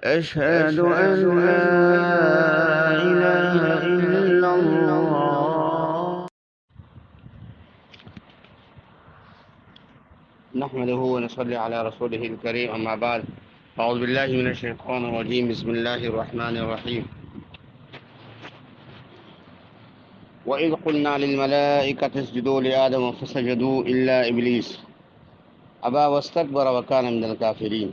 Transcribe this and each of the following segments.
أشهد أن لا إله إلا الله. نحمده ونصلي على رسوله الكريم، أما بعد. أعوذ بالله من الشيطان الرجيم. بسم الله الرحمن الرحيم. وإذ قلنا للملائكة اسجدوا لآدم فسجدوا إلا إبليس أبى واستكبر وكان من الكافرين.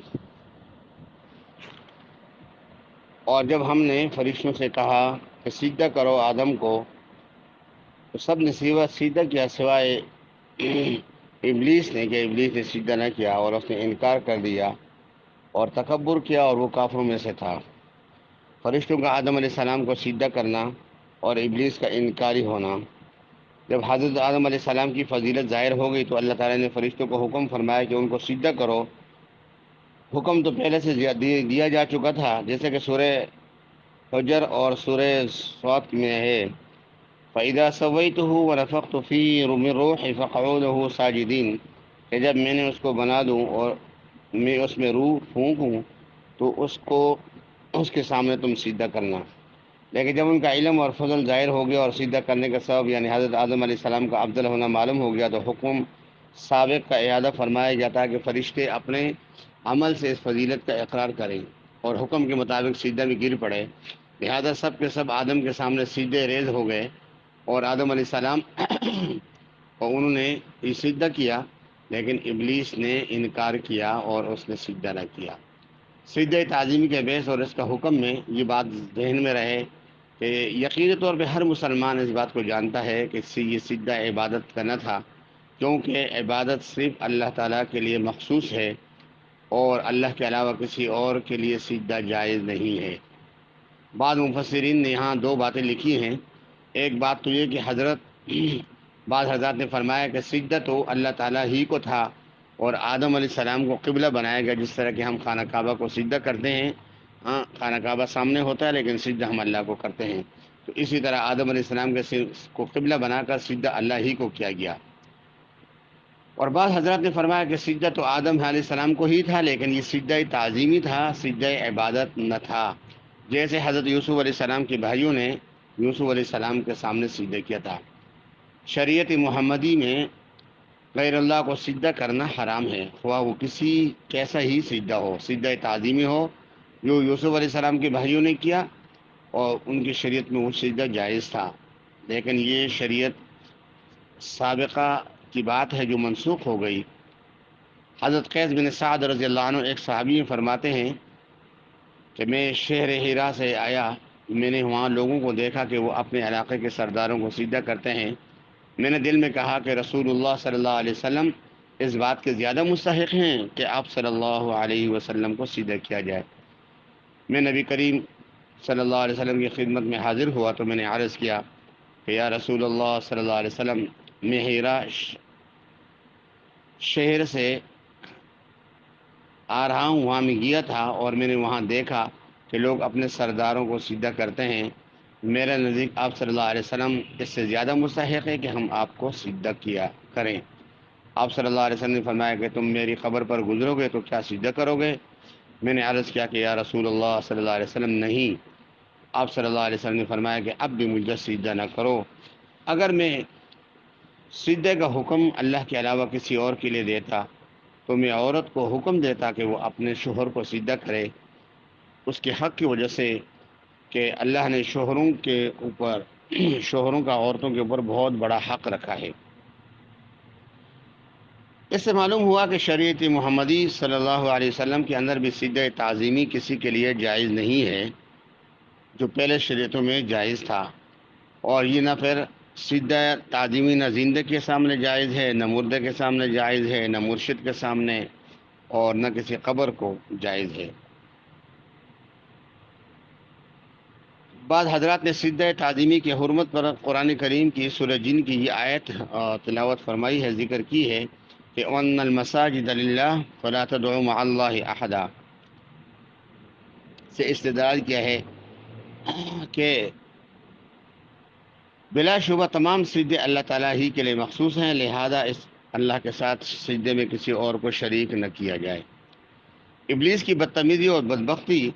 اور جب ہم نے فرشتوں سے کہا کہ سجدہ کرو آدم کو، تو سب نے سجدہ کیا سوائے ابلیس نے، کہ ابلیس نے سجدہ نہ کیا اور اس نے انکار کر دیا اور تکبر کیا، اور وہ کافروں میں سے تھا۔ فرشتوں کا آدم علیہ السلام کو سجدہ کرنا اور ابلیس کا انکاری ہونا۔ جب حضرت آدم علیہ السلام کی فضیلت ظاہر ہو گئی تو اللہ تعالیٰ نے فرشتوں کو حکم فرمایا کہ ان کو سجدہ کرو۔ حکم تو پہلے سے دیا جا چکا تھا، جیسے کہ سورہ حجر اور سورہ صاد میں ہے، فَإِذَا سَوَّيْتُهُ وَنَفَخْتُ فِيهِ مِن رُّوحِي فَقَعُوا لَهُ سَاجِدِينَ، کہ جب میں نے اس کو بنا دوں اور میں اس میں روح پھونکوں تو اس کے سامنے تم سجدہ کرنا۔ لیکن جب ان کا علم اور فضل ظاہر ہو گیا اور سجدہ کرنے کا سبب یعنی حضرت آدم علیہ السلام کا افضل ہونا معلوم ہو گیا، تو حکم سابق کا اعادہ فرمایا جاتا ہے کہ فرشتے اپنے عمل سے اس فضیلت کا اقرار کریں اور حکم کے مطابق سجدہ میں گر پڑے۔ لہذا سب کے سب آدم کے سامنے سجدے ریز ہو گئے اور آدم علیہ السلام اور انہوں نے یہ سجدہ کیا، لیکن ابلیس نے انکار کیا اور اس نے سجدہ نہ کیا۔ سجدہ تعظیمی کے بیس اور اس کا حکم میں یہ بات ذہن میں رہے کہ یقینی طور پہ ہر مسلمان اس بات کو جانتا ہے کہ یہ سجدہ عبادت کا نہ تھا، کیونکہ عبادت صرف اللہ تعالیٰ کے لیے مخصوص ہے اور اللہ کے علاوہ کسی اور کے لیے سجدہ جائز نہیں ہے۔ بعض مفسرین نے یہاں دو باتیں لکھی ہیں۔ ایک بات تو یہ کہ بعض حضرات نے فرمایا کہ سجدہ تو اللہ تعالیٰ ہی کو تھا اور آدم علیہ السلام کو قبلہ بنایا گیا، جس طرح کہ ہم خانہ کعبہ کو سجدہ کرتے ہیں۔ ہاں، خانہ کعبہ سامنے ہوتا ہے لیکن سجدہ ہم اللہ کو کرتے ہیں، تو اسی طرح آدم علیہ السلام کو قبلہ بنا کر سجدہ اللہ ہی کو کیا گیا۔ اور بعض حضرات نے فرمایا کہ سجدہ تو آدم علیہ السلام کو ہی تھا، لیکن یہ سجدہ تعظیمی تھا، سجدہ عبادت نہ تھا۔ جیسے حضرت یوسف علیہ السلام کے بھائیوں نے یوسف علیہ السلام کے سامنے سجدہ کیا تھا۔ شریعت محمدی میں غیر اللہ کو سجدہ کرنا حرام ہے، خواہ وہ کسی کیسا ہی سجدہ ہو، سجدہ تعظیمی ہو جو یوسف علیہ السلام کے بھائیوں نے کیا، اور ان کی شریعت میں وہ سجدہ جائز تھا۔ لیکن یہ شریعت سابقہ کی بات ہے جو منسوخ ہو گئی۔ حضرت قیس بن سعد رضی اللہ عنہ ایک صحابی فرماتے ہیں کہ میں شہر ہیرا سے آیا، میں نے وہاں لوگوں کو دیکھا کہ وہ اپنے علاقے کے سرداروں کو سجدہ کرتے ہیں۔ میں نے دل میں کہا کہ رسول اللہ صلی اللہ علیہ وسلم اس بات کے زیادہ مستحق ہیں کہ آپ صلی اللہ علیہ وسلم کو سجدہ کیا جائے۔ میں نبی کریم صلی اللہ علیہ وسلم کی خدمت میں حاضر ہوا تو میں نے عرض کیا کہ یا رسول اللہ صلی اللہ علیہ وسلم، میں ہیرا شہر سے آ رہا ہوں، وہاں میں گیا تھا اور میں نے وہاں دیکھا کہ لوگ اپنے سرداروں کو سجدہ کرتے ہیں۔ میرے نزدیک آپ صلی اللہ علیہ وسلم اس سے زیادہ مستحق ہے کہ ہم آپ کو سجدہ کیا کریں۔ آپ صلی اللہ علیہ وسلم نے فرمایا کہ تم میری قبر پر گزرو گے تو کیا سجدہ کرو گے؟ میں نے عرض کیا کہ یا رسول اللہ صلی اللہ علیہ وسلم نہیں۔ آپ صلی اللہ علیہ وسلم نے فرمایا کہ اب بھی مجھے سجدہ نہ کرو۔ اگر میں سجدے کا حکم اللہ کے علاوہ کسی اور کے لیے دیتا تو میں عورت کو حکم دیتا کہ وہ اپنے شوہر کو سجدہ کرے، اس کے حق کی وجہ سے کہ اللہ نے شوہروں کا عورتوں کے اوپر بہت بڑا حق رکھا ہے۔ اس سے معلوم ہوا کہ شریعت محمدی صلی اللہ علیہ وسلم کے اندر بھی سجدہ تعظیمی کسی کے لیے جائز نہیں ہے، جو پہلے شریعتوں میں جائز تھا۔ اور یہ نہ پھر سجدہ تعظیمی نہ زندہ کے سامنے جائز ہے، نہ مردے کے سامنے جائز ہے، نہ مرشد کے سامنے، اور نہ کسی قبر کو جائز ہے۔ بعض حضرات نے سجدہ تعظیمی کی حرمت پر قرآن کریم کی سورہ جن کی یہ آیت تلاوت فرمائی ہے، ذکر کی ہے کہ وَأَنَّ الْمَسَاجِدَ لِلَّهِ فَلَا تَدْعُوا مَعَ اللَّهِ أَحَدًا سے استدلال کیا ہے کہ بلا شبہ تمام سجدے اللہ تعالیٰ ہی کے لیے مخصوص ہیں، لہذا اس اللہ کے ساتھ سجدے میں کسی اور کو شریک نہ کیا جائے۔ ابلیس کی بدتمیزی اور بدبختی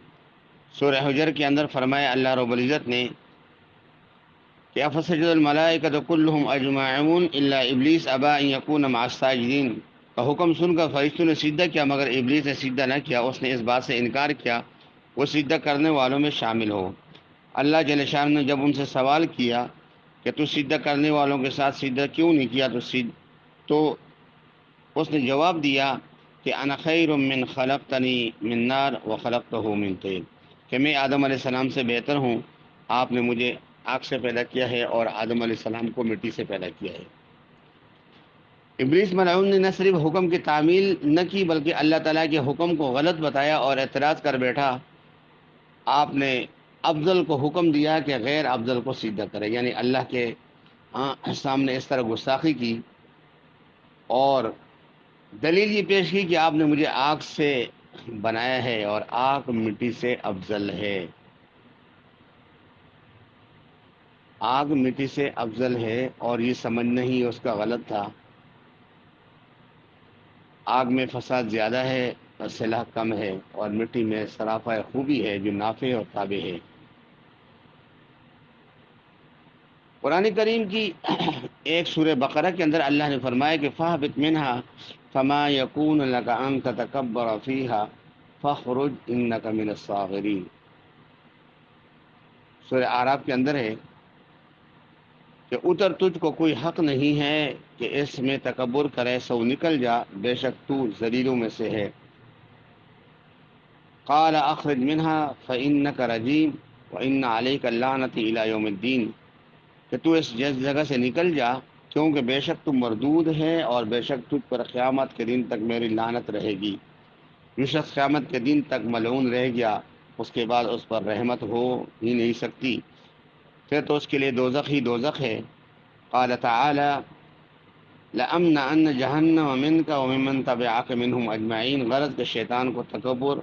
سورہ حجر کے اندر فرمایا اللہ رب العزت نے کہ افسجد الملائکۃ کلہم اجمعون الا ابلیس ابا ان یکون مع الساجدین کا حکم سن کر فرشتوں نے سجدہ کیا مگر ابلیس نے سجدہ نہ کیا، اس نے اس بات سے انکار کیا وہ سجدہ کرنے والوں میں شامل ہو۔ اللہ جل شان نے جب ان سے سوال کیا کہ تو سجدہ کرنے والوں کے ساتھ سجدہ کیوں نہیں کیا، تو اس نے جواب دیا کہ انا خیر من خلقتنی من نار وخلقتہ من طین، کہ میں آدم علیہ السلام سے بہتر ہوں، آپ نے مجھے آگ سے پیدا کیا ہے اور آدم علیہ السلام کو مٹی سے پیدا کیا ہے۔ ابلیس ملعون نے نہ صرف حکم کی تعمیل نہ کی بلکہ اللہ تعالیٰ کے حکم کو غلط بتایا اور اعتراض کر بیٹھا۔ آپ نے افضل کو حکم دیا کہ غیر افضل کو سجدہ کرے، یعنی اللہ کے سامنے اس طرح گستاخی کی، اور دلیل یہ پیش کی کہ آپ نے مجھے آگ سے بنایا ہے اور آگ مٹی سے افضل ہے، آگ مٹی سے افضل ہے، اور یہ سمجھنا ہی اس کا غلط تھا۔ آگ میں فساد زیادہ ہے اور صلاح کم ہے، اور مٹی میں سرافہ خوبی ہے جو نافع اور تابع ہے۔ قرآن کریم کی ایک سورہ بقرہ کے اندر اللہ نے فرمایا کہ فاہبط منہا فما یکون لک ان تتکبر فیہا فاخرج انک من الصاغرین۔ سورہ اعراف کے اندر ہے کہ اتر تجھ کو کوئی حق نہیں ہے کہ اس میں تکبر کرے، سو نکل جا، بے شک تو ذلیلوں میں سے ہے۔ قال اخرج منها فانک رجیم وان علیک اللعنۃ الی یوم الدین، کہ تو اس جگہ سے نکل جا کیونکہ بے شک تو مردود ہے اور بے شک تجھ پر قیامت کے دن تک میری لعنت رہے گی۔ جو شخص قیامت کے دن تک ملعون رہ گیا اس کے بعد اس پر رحمت ہو ہی نہیں سکتی، پھر تو اس کے لیے دوزخ ہی دوزخ ہے۔ قال تعالی لأمنعن جہنم منک وممن تبعک منہم اجمعین، غرض کہ شیطان کو تکبر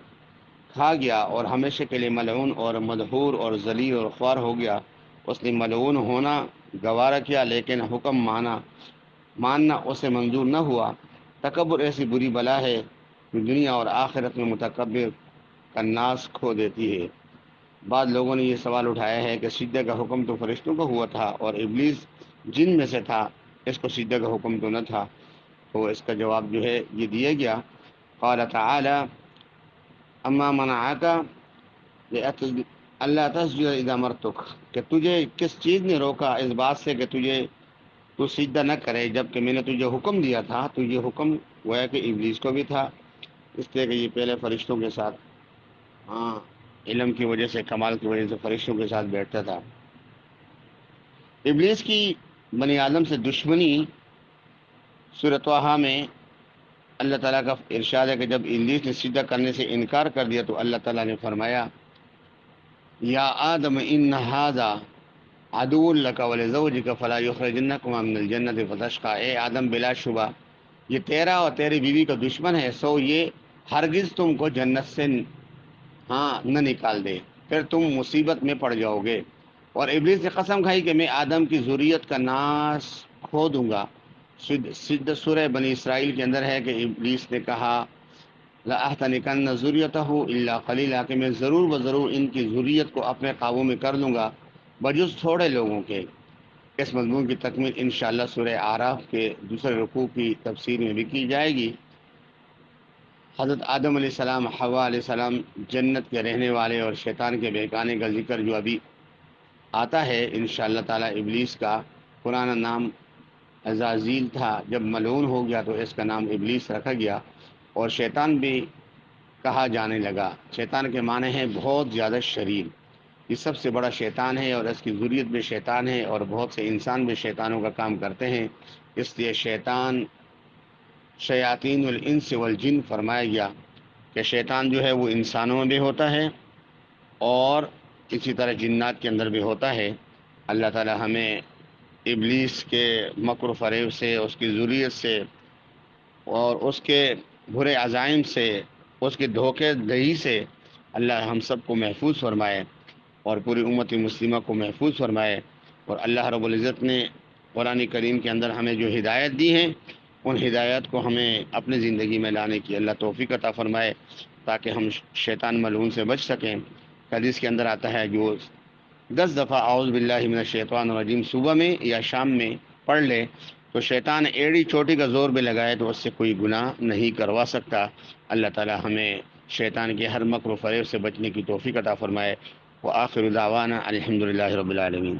کھا گیا اور ہمیشہ کے لیے ملعون اور مدحور اور ذلیل اور خوار ہو گیا۔ اس نے ملعون ہونا گوارا کیا لیکن حکم ماننا اسے منظور نہ ہوا۔ تکبر ایسی بری بلا ہے جو دنیا اور آخرت میں متکبر کا ناس کھو دیتی ہے۔ بعض لوگوں نے یہ سوال اٹھایا ہے کہ سجدہ کا حکم تو فرشتوں کو ہوا تھا اور ابلیس جن میں سے تھا، اس کو سجدہ کا حکم تو نہ تھا، تو اس کا جواب جو ہے یہ دیا گیا۔ قال تعالی اما منعک اللہ تسجد اذا امرتک، کہ تجھے کس چیز نے روکا اس بات سے کہ تو سجدہ نہ کرے جب کہ میں نے تجھے حکم دیا تھا۔ تو یہ حکم گویا کہ ابلیس کو بھی تھا، اس لیے کہ یہ پہلے فرشتوں کے ساتھ علم کی وجہ سے، کمال کی وجہ سے فرشتوں کے ساتھ بیٹھتا تھا۔ ابلیس کی بنی آدم سے دشمنی سورۃ طٰہٰ میں اللہ تعالیٰ کا ارشاد ہے کہ جب ابلیس نے سجدہ کرنے سے انکار کر دیا تو اللہ تعالیٰ نے فرمایا یا آدم ان ھذا عدو لک ولزوجک فلا یخرجنکما من الجنۃ فتشقی، اے آدم بلا شبہ یہ تیرا اور تیری بیوی کا دشمن ہے، سو یہ ہرگز تم کو جنت سے نہ نکال دے، پھر تم مصیبت میں پڑ جاؤ گے۔ اور ابلیس نے قسم کھائی کہ میں آدم کی ذریت کا ناس کھو دوں گا۔ سورہ بنی اسرائیل کے اندر ہے کہ ابلیس نے کہا لَأَحْتَنِكَنَّ ذُرِّيَّتَهُ إِلَّا قَلِيلًا، کہ میں ضرور بضرور ان کی ذریت کو اپنے قابو میں کر لوں گا بجز تھوڑے لوگوں کے۔ اس مضمون کی تکمیل انشاءاللہ سورہ اعراف کے دوسرے رکوع کی تفسیر میں بھی کی جائے گی۔ حضرت آدم علیہ السلام، حوا علیہ السلام جنت کے رہنے والے، اور شیطان کے بہکانے کا ذکر جو ابھی آتا ہے انشاءاللہ تعالی۔ ابلیس کا پرانا نام عزازیل تھا، جب ملعون ہو گیا تو اس کا نام ابلیس رکھا گیا، اور شیطان بھی کہا جانے لگا۔ شیطان کے معنی ہیں بہت زیادہ شریر، یہ سب سے بڑا شیطان ہے، اور اس کی ذریت بھی شیطان ہے، اور بہت سے انسان بھی شیطانوں کا کام کرتے ہیں، اس لیے شیطان شیاطین الانس والجن فرمایا گیا کہ شیطان جو ہے وہ انسانوں میں بھی ہوتا ہے اور اسی طرح جنات کے اندر بھی ہوتا ہے۔ اللہ تعالی ہمیں ابلیس کے مکر و فریب سے، اس کی ذریت سے، اور اس کے برے عزائم سے، اس کی دھوکے دہی سے اللہ ہم سب کو محفوظ فرمائے اور پوری امت مسلمہ کو محفوظ فرمائے۔ اور اللہ رب العزت نے قرآن کریم کے اندر ہمیں جو ہدایت دی ہیں ان ہدایات کو ہمیں اپنی زندگی میں لانے کی اللہ توفیق عطا فرمائے، تاکہ ہم شیطان ملعون سے بچ سکیں۔ حدیث کے اندر آتا ہے جو 10 دفعہ اعوذ باللہ من الشیطان الرجیم صبح میں یا شام میں پڑھ لے تو شیطان ایڑی چوٹی کا زور بھی لگائے تو اس سے کوئی گناہ نہیں کروا سکتا۔ اللہ تعالی ہمیں شیطان کے ہر مکر و فریب سے بچنے کی توفیق عطا فرمائے۔ وآخر دعوانا الحمدللہ رب العالمین۔